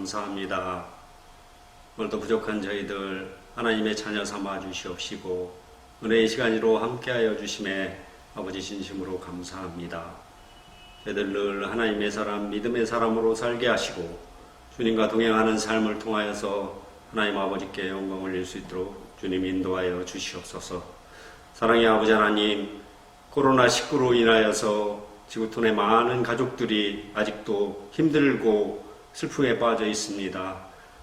감사합니다. 오늘도 부족한 저희들 하나님의 자녀 삼아 주시옵시고 은혜의 시간으로 함께하여 주심에 아버지 진심으로 감사합니다. 저희들 늘 하나님의 사람, 믿음의 사람으로 살게 하시고 주님과 동행하는 삶을 통하여서 하나님 아버지께 영광 올릴 수 있도록 주님 인도하여 주시옵소서. 사랑의 아버지 하나님, 코로나19로 인하여서 지구촌의 많은 가족들이 아직도 힘들고 슬픔에 빠져 있습니다.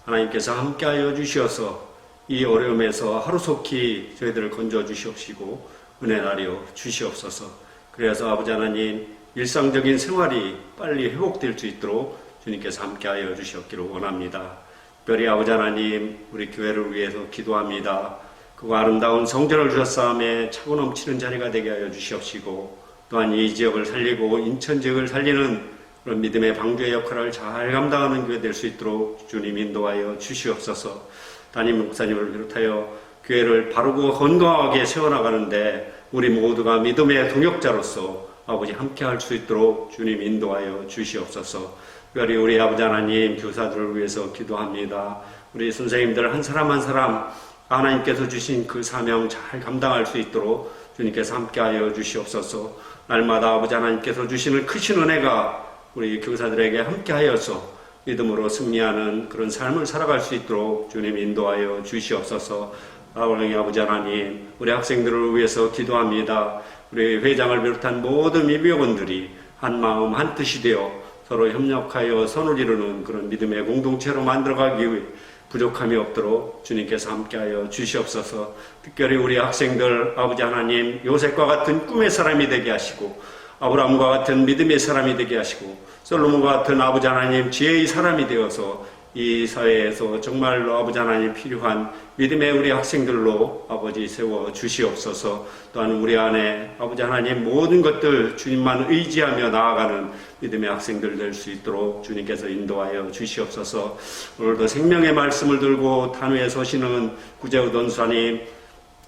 하나님께서 함께하여 주시어서 이 어려움에서 하루속히 저희들을 건져 주시옵시고 은혜 나려 주시옵소서. 그래서 아버지 하나님, 일상적인 생활이 빨리 회복될 수 있도록 주님께서 함께하여 주시옵기를 원합니다. 특별히 아버지 하나님, 우리 교회를 위해서 기도합니다. 그 아름다운 성전을 주셨사오매 차고 넘치는 자리가 되게 하여 주시옵시고 또한 이 지역을 살리고 인천 지역을 살리는 그런 믿음의 방주의 역할을 잘 감당하는 교회 될 수 있도록 주님 인도하여 주시옵소서. 담임 목사님을 비롯하여 교회를 바르고 건강하게 세워나가는데 우리 모두가 믿음의 동역자로서 아버지 함께할 수 있도록 주님 인도하여 주시옵소서. 특별히 우리 아버지 하나님 교사들을 위해서 기도합니다. 우리 선생님들 한 사람 한 사람 하나님께서 주신 그 사명 잘 감당할 수 있도록 주님께서 함께하여 주시옵소서. 날마다 아버지 하나님께서 주시는 크신 은혜가 우리 교사들에게 함께하여서 믿음으로 승리하는 그런 삶을 살아갈 수 있도록 주님 인도하여 주시옵소서. 사랑의 아버지 하나님, 우리 학생들을 위해서 기도합니다. 우리 회장을 비롯한 모든 미비원들이 한 마음 한 뜻이 되어 서로 협력하여 선을 이루는 그런 믿음의 공동체로 만들어가기 위해 부족함이 없도록 주님께서 함께하여 주시옵소서. 특별히 우리 학생들 아버지 하나님, 요셉과 같은 꿈의 사람이 되게 하시고 아브라함과 같은 믿음의 사람이 되게 하시고 솔로몬과 같은 아버지 하나님 지혜의 사람이 되어서 이 사회에서 정말로 아버지 하나님 필요한 믿음의 우리 학생들로 아버지 세워 주시옵소서. 또한 우리 안에 아버지 하나님 모든 것들 주님만 의지하며 나아가는 믿음의 학생들 될 수 있도록 주님께서 인도하여 주시옵소서. 오늘도 생명의 말씀을 들고 단위에 서시는 구재우 전사님,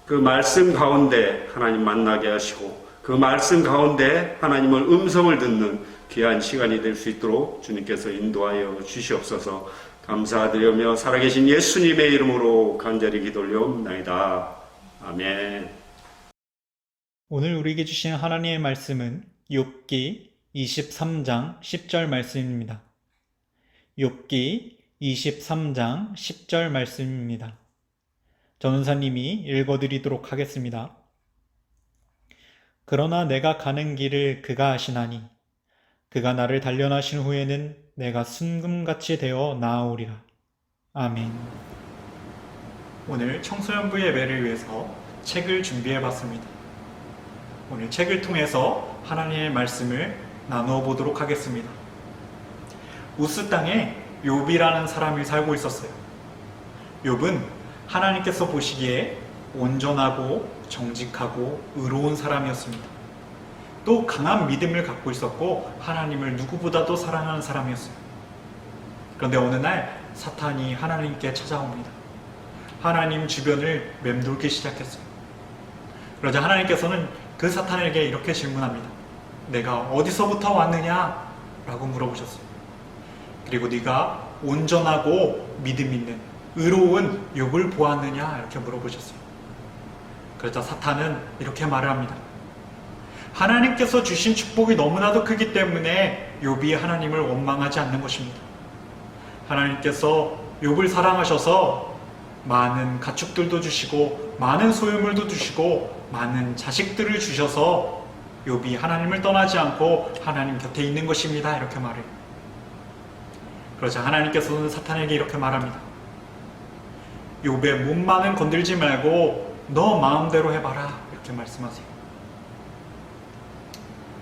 그 말씀 가운데 하나님 만나게 하시고 그 말씀 가운데 하나님의 음성을 듣는 귀한 시간이 될 수 있도록 주님께서 인도하여 주시옵소서. 감사드리며 살아계신 예수님의 이름으로 간절히 기도 올려옵나이다. 아멘. 오늘 우리에게 주신 하나님의 말씀은 욥기 23장 10절 말씀입니다. 욥기 23장 10절 말씀입니다. 전은사님이 읽어드리도록 하겠습니다. 그러나 내가 가는 길을 그가 아시나니 그가 나를 단련하신 후에는 내가 순금같이 되어 나아오리라. 아멘. 오늘 청소년부 예배를 위해서 책을 준비해봤습니다. 오늘 책을 통해서 하나님의 말씀을 나누어 보도록 하겠습니다. 우스 땅에 욥이라는 사람이 살고 있었어요. 욥은 하나님께서 보시기에 온전하고 정직하고 의로운 사람이었습니다. 또 강한 믿음을 갖고 있었고 하나님을 누구보다도 사랑하는 사람이었어요. 그런데 어느 날 사탄이 하나님께 찾아옵니다. 하나님 주변을 맴돌기 시작했어요. 그러자 하나님께서는 그 사탄에게 이렇게 질문합니다. 내가 어디서부터 왔느냐? 라고 물어보셨어요. 그리고 네가 온전하고 믿음 있는 의로운 욥을 보았느냐? 이렇게 물어보셨어요. 그러자 사탄은 이렇게 말을 합니다. 하나님께서 주신 축복이 너무나도 크기 때문에 욥이 하나님을 원망하지 않는 것입니다. 하나님께서 욥을 사랑하셔서 많은 가축들도 주시고 많은 소유물도 주시고 많은 자식들을 주셔서 욥이 하나님을 떠나지 않고 하나님 곁에 있는 것입니다. 이렇게 말해요. 그러자 하나님께서는 사탄에게 이렇게 말합니다. 욥의 몸만은 건들지 말고 너 마음대로 해봐라. 이렇게 말씀하세요.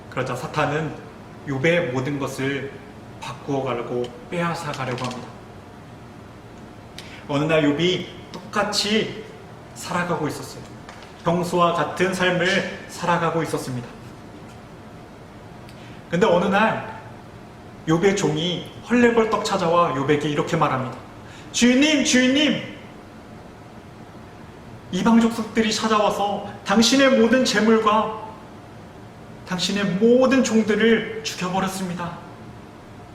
그러자 사탄은 욥의 모든 것을 바꾸어 가려고 빼앗아 가려고 합니다. 어느 날 욥이 똑같이 살아가고 있었어요. 평소와 같은 삶을 살아가고 있었습니다. 근데 어느 날 욥의 종이 헐레벌떡 찾아와 욥에게 이렇게 말합니다. 주인님, 주인님! 이방 족속들이 찾아와서 당신의 모든 재물과 당신의 모든 종들을 죽여버렸습니다.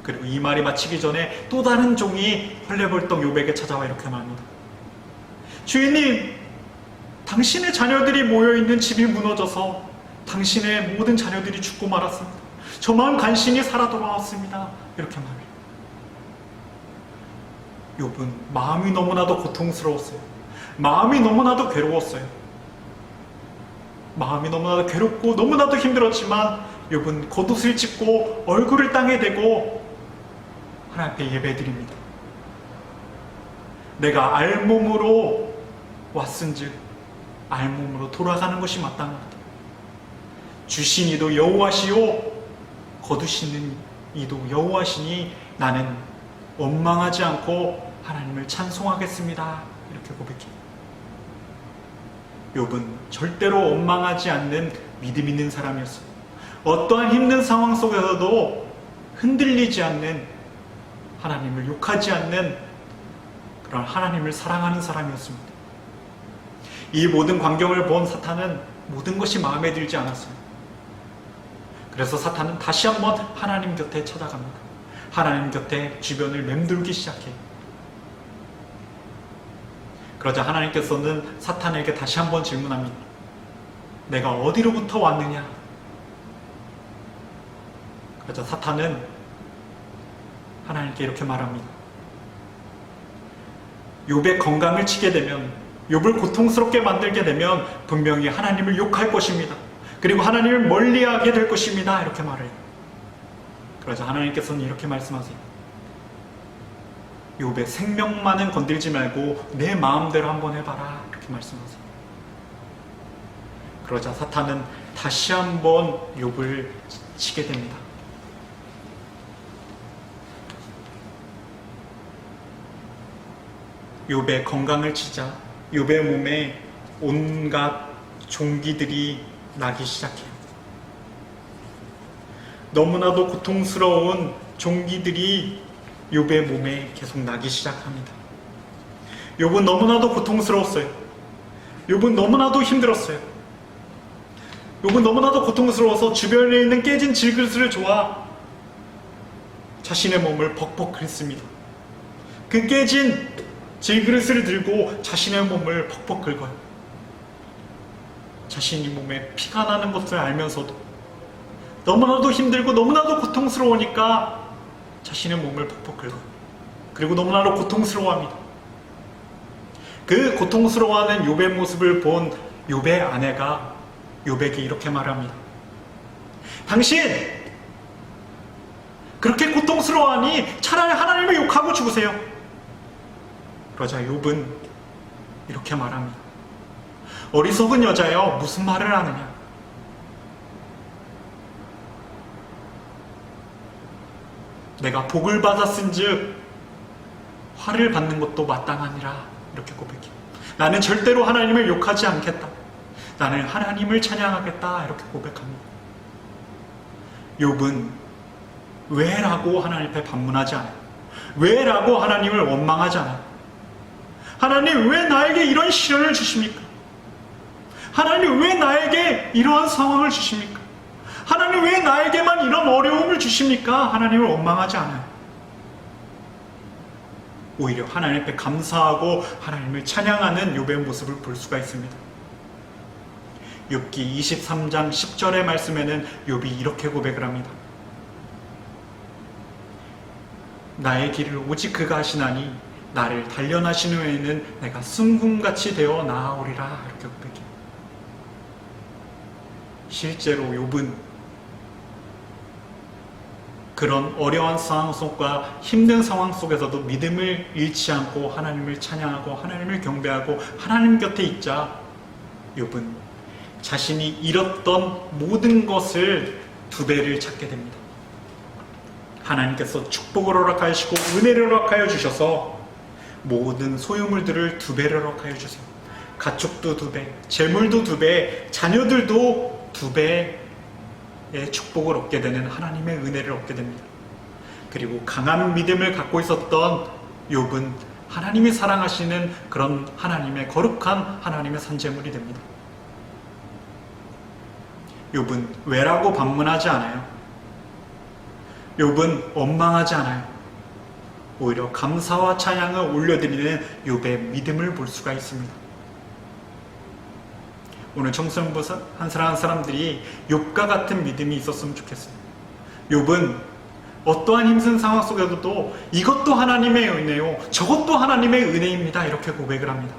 그리고 이 말이 마치기 전에 또 다른 종이 헐레벌떡 욥에게 찾아와 이렇게 말합니다. 주인님, 당신의 자녀들이 모여있는 집이 무너져서 당신의 모든 자녀들이 죽고 말았습니다. 저만 간신히 살아 돌아왔습니다. 이렇게 말해요. 욥은 마음이 너무나도 고통스러웠어요. 마음이 너무나도 괴로웠어요. 마음이 너무나도 괴롭고 너무나도 힘들었지만 욥은 겉옷을 찢고 얼굴을 땅에 대고 하나님 앞에 예배드립니다. 내가 알몸으로 왔은즉 알몸으로 돌아가는 것이 마땅하다. 주신 이도 여호와시요 거두시는 이도 여호와시니 나는 원망하지 않고 하나님을 찬송하겠습니다. 이렇게 고백해요. 욥은 절대로 원망하지 않는 믿음 있는 사람이었어요. 어떠한 힘든 상황 속에서도 흔들리지 않는, 하나님을 욕하지 않는 그런 하나님을 사랑하는 사람이었습니다. 이 모든 광경을 본 사탄은 모든 것이 마음에 들지 않았어요. 그래서 사탄은 다시 한번 하나님 곁에 찾아갑니다. 하나님 곁에 주변을 맴돌기 시작해요. 그러자 하나님께서는 사탄에게 다시 한번 질문합니다. 내가 어디로부터 왔느냐? 그러자 사탄은 하나님께 이렇게 말합니다. 욥의 건강을 치게 되면, 욥을 고통스럽게 만들게 되면 분명히 하나님을 욕할 것입니다. 그리고 하나님을 멀리하게 될 것입니다. 이렇게 말해요. 그러자 하나님께서는 이렇게 말씀하세요. 욥의 생명만은 건들지 말고 내 마음대로 한번 해봐라. 이렇게 말씀하세요. 그러자 사탄은 다시 한번 욥을 치게 됩니다. 욥의 건강을 치자 욥의 몸에 온갖 종기들이 나기 시작해요. 너무나도 고통스러운 종기들이 욥의 몸에 계속 나기 시작합니다. 욥은 너무나도 고통스러웠어요. 욥은 너무나도 힘들었어요. 욥은 너무나도 고통스러워서 주변에 있는 깨진 질그릇을 조아 자신의 몸을 벅벅 긁습니다. 그 깨진 질그릇을 들고 자신의 몸을 벅벅 긁어요. 자신이 몸에 피가 나는 것을 알면서도 너무나도 힘들고 너무나도 고통스러우니까 자신의 몸을 벅벅 긁어요. 그리고 너무나도 고통스러워합니다. 그 고통스러워하는 욥의 모습을 본 욥의 아내가 욥에게 이렇게 말합니다. 당신 그렇게 고통스러워하니 차라리 하나님을 욕하고 죽으세요. 그러자 욥은 이렇게 말합니다. 어리석은 여자여, 무슨 말을 하느냐? 내가 복을 받았은즉 화를 받는 것도 마땅하니라. 이렇게 고백해요. 나는 절대로 하나님을 욕하지 않겠다. 나는 하나님을 찬양하겠다. 이렇게 고백합니다. 욥은 왜라고 하나님 앞에 반문하지 않아요. 왜라고 하나님을 원망하지 않아요. 하나님 왜 나에게 이런 시련을 주십니까? 하나님 왜 나에게 이러한 상황을 주십니까? 하나님 왜 나에게만 이런 어려움을 주십니까? 하나님을 원망하지 않아요. 오히려 하나님 앞에 감사하고 하나님을 찬양하는 욥의 모습을 볼 수가 있습니다. 욥기 23장 10절의 말씀에는 욥이 이렇게 고백을 합니다. 나의 길을 오직 그가 하시나니 나를 단련하신 후에는 내가 순금같이 되어 나아오리라. 이렇게 고백해요. 실제로 욥은 그런 어려운 상황 속과 힘든 상황 속에서도 믿음을 잃지 않고 하나님을 찬양하고 하나님을 경배하고 하나님 곁에 있자 욥은 자신이 잃었던 모든 것을 2배를 찾게 됩니다. 하나님께서 축복을 허락하시고 은혜를 허락하여 주셔서 모든 소유물들을 2배를 허락하여 주세요. 가축도 2배, 재물도 2배, 자녀들도 2배의 축복을 얻게 되는 하나님의 은혜를 얻게 됩니다. 그리고 강한 믿음을 갖고 있었던 욥은 하나님이 사랑하시는 그런 하나님의 거룩한 하나님의 산재물이 됩니다. 욥은 왜라고 반문하지 않아요. 욥은 원망하지 않아요. 오히려 감사와 찬양을 올려드리는 욥의 믿음을 볼 수가 있습니다. 오늘 청소년부 한 사람들이 욥과 같은 믿음이 있었으면 좋겠어요. 욥은 어떠한 힘든 상황 속에서도 이것도 하나님의 은혜요, 저것도 하나님의 은혜입니다. 이렇게 고백을 합니다.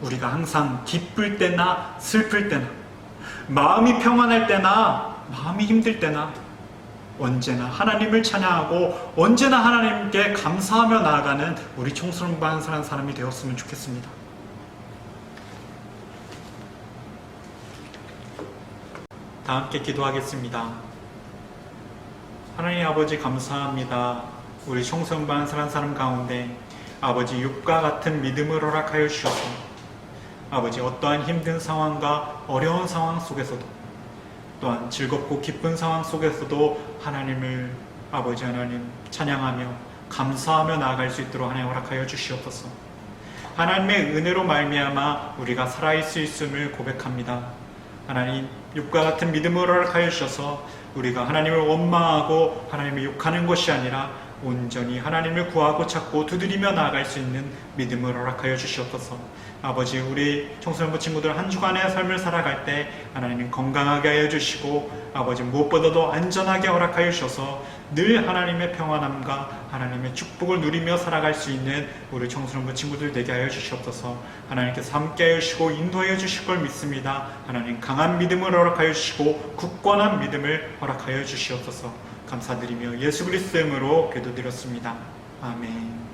우리가 항상 기쁠 때나 슬플 때나, 마음이 평안할 때나 마음이 힘들 때나 언제나 하나님을 찬양하고 언제나 하나님께 감사하며 나아가는 우리 청소년부 한 사람이 되었으면 좋겠습니다. 다 함께 기도하겠습니다. 하나님 아버지 감사합니다. 우리 청소년부 한 사람 가운데 아버지 욥과 같은 믿음을 허락하여 주셔서 아버지 어떠한 힘든 상황과 어려운 상황 속에서도 또한 즐겁고 기쁜 상황 속에서도 하나님을 아버지 하나님 찬양하며 감사하며 나아갈 수 있도록 하나님 허락하여 주시옵소서. 하나님의 은혜로 말미암아 우리가 살아있을 수 있음을 고백합니다. 하나님 욥과 같은 믿음을 허락하여 주셔서 우리가 하나님을 원망하고 하나님을 욕하는 것이 아니라 온전히 하나님을 구하고 찾고 두드리며 나아갈 수 있는 믿음을 허락하여 주시옵소서. 아버지 우리 청소년부 친구들 한 주간의 삶을 살아갈 때 하나님 건강하게 하여 주시고 아버지 무엇보다도 안전하게 허락하여 주셔서 늘 하나님의 평안함과 하나님의 축복을 누리며 살아갈 수 있는 우리 청소년부 친구들 되게 하여 주시옵소서. 하나님께서 함께 하여 주시고 인도하여 주실 걸 믿습니다. 하나님 강한 믿음을 허락하여 주시고 굳건한 믿음을 허락하여 주시옵소서. 감사드리며 예수 그리스도의 이름으로 기도드렸습니다. 아멘.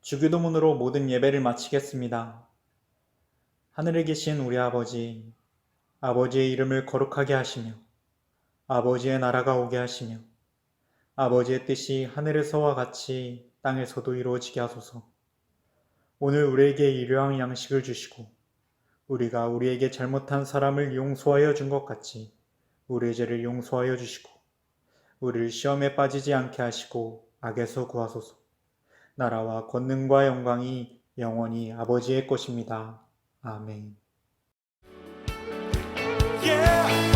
주기도문으로 모든 예배를 마치겠습니다. 하늘에 계신 우리 아버지, 아버지의 이름을 거룩하게 하시며 아버지의 나라가 오게 하시며 아버지의 뜻이 하늘에서와 같이 땅에서도 이루어지게 하소서. 오늘 우리에게 일용할 양식을 주시고 우리가 우리에게 잘못한 사람을 용서하여 준 것 같이 우리의 죄를 용서하여 주시고 우리를 시험에 빠지지 않게 하시고 악에서 구하소서. 나라와 권능과 영광이 영원히 아버지의 것입니다. 아멘. Yeah.